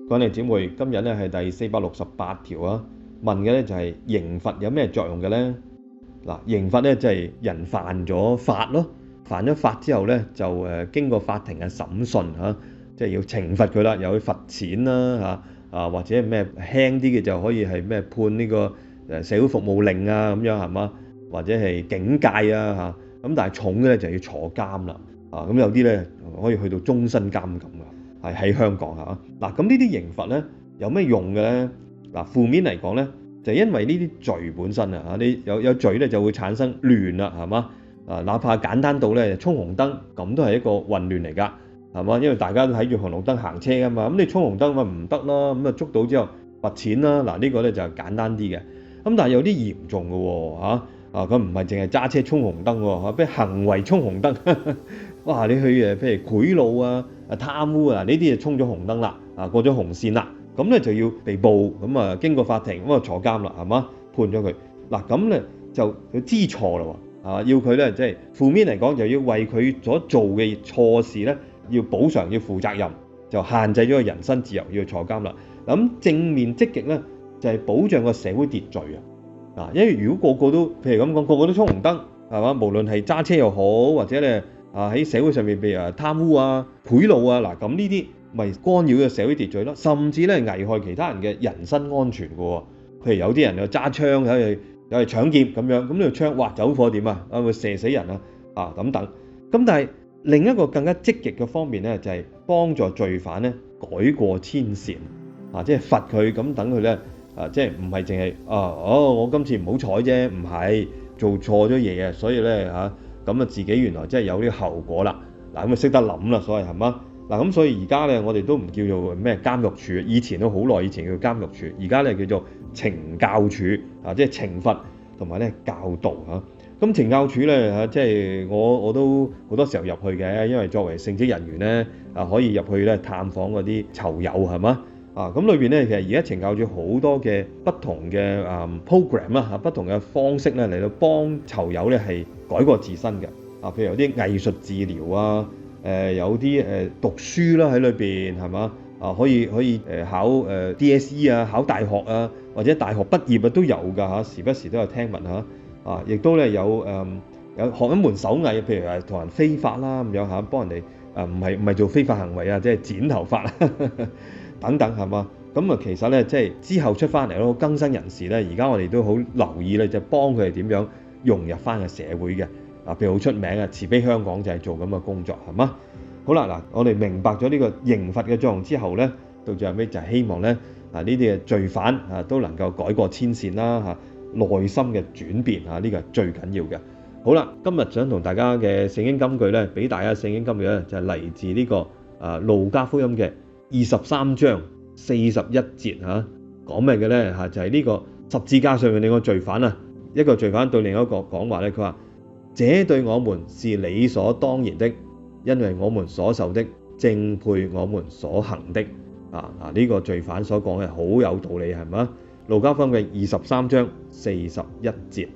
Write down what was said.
各位姊妹，今日咧係第468條啊，問嘅咧就係刑罰有咩作用嘅咧？嗱，刑罰咧即係人犯咗法咯，犯咗法之後咧就經過法庭嘅審訊嚇，即係要懲罰佢啦，又去罰錢啦嚇，或者咩輕啲嘅就可以係咩判呢個社會服務令啊咁樣係嘛，或者係警戒啊嚇，咁但係重嘅咧就要坐監啦，咁有啲咧可以去到終身監禁㗎，係喺香港嚇。嗱，咁呢啲刑罰咧有咩用嘅咧？嗱，負面嚟講咧，就因為呢啲罪本身啊，你有罪咧就會產生亂啦，係嘛？哪怕簡單到咧衝紅燈，咁都係一個混亂嚟㗎，係嘛？因為大家都睇住紅綠燈行車㗎嘛，咁你衝紅燈咪唔得咯，咁啊捉到之後罰錢啦。嗱，呢個咧就簡單啲嘅，咁但係有啲嚴重嘅喎，咁唔係淨係揸車衝紅燈喎，譬如行為衝紅燈，哇！你去譬如賄賂啊、貪污啊呢啲就衝咗紅燈啦，過咗紅線啦。咁咧就要被捕，咁啊經過法庭咁啊坐監啦，係嘛？判咗佢嗱，咁咧就佢知錯啦喎，要佢咧即係負面嚟講，就要為佢所做嘅錯事咧要補償，要負責任，就限制咗個人身自由，要坐監啦。咁正面積極咧就係保障個社會秩序啊，因為如果個個都譬如咁講，個個都衝紅燈係嘛？無論係揸車又好，或者咧喺社會上面譬如貪污啊、賄賂啊，嗱咁呢啲咪干擾個社會秩序咯，甚至咧危害其他人嘅人身安全嘅喎。譬如有啲人又揸槍，有係搶劫咁樣，咁呢個槍哇走火點啊？會射死人啊等等。咁但係另一個更加積極嘅方面咧，就係幫助罪犯咧改過遷善即係罰佢咁等佢咧即係唔係淨係我今次唔好彩啫，唔係做錯咗嘢啊，所以咧咁自己原來真係有呢個後果啦。嗱咁識得諗啦，所謂係嘛？嗱咁所以而家咧，我哋都唔叫做咩監獄處，以前都好耐以前叫監獄處，而家咧叫做懲教處即係懲罰同埋咧教導嚇。咁懲教處咧即係我都好多時候入去嘅，因為作為聖職人員咧可以入去咧探訪嗰啲囚友係嘛咁裏邊咧其實而家懲教處好多嘅不同嘅program 啦不同嘅方式咧嚟到幫囚友咧係改過自身嘅譬如有啲藝術治療有啲讀書啦喺裏邊係嘛可以考DSE 考大學或者大學畢業都有㗎時不時都有聽聞亦都咧有學一門手藝，譬如同人飛髮啦咁樣幫人哋唔係做非法行為即係剪頭髮等等係嘛。咁其實咧即係之後出翻嚟咯，更新人士咧而家我哋都好留意咧，就幫佢哋點樣融入翻個社會嘅譬如好出名慈悲香港就係做咁嘅工作係嘛。好啦嗱，我哋明白咗呢個刑罰嘅作用之後咧，到最後尾就係希望咧呢啲嘅罪犯都能夠改過遷善啦內心嘅轉變呢個係最緊要嘅。好啦，今日想同大家嘅聖經金句咧，俾大家聖經金句咧就係嚟自呢個路加福音嘅23章41節講咩嘅咧就係呢個十字架上面另一個罪犯一個罪犯對另一個講話咧，佢話：這對我們是理所當然的，因為我們所受的正配我們所行的。呢個罪犯所講嘅好有道理係嘛？路加福音嘅23章41節。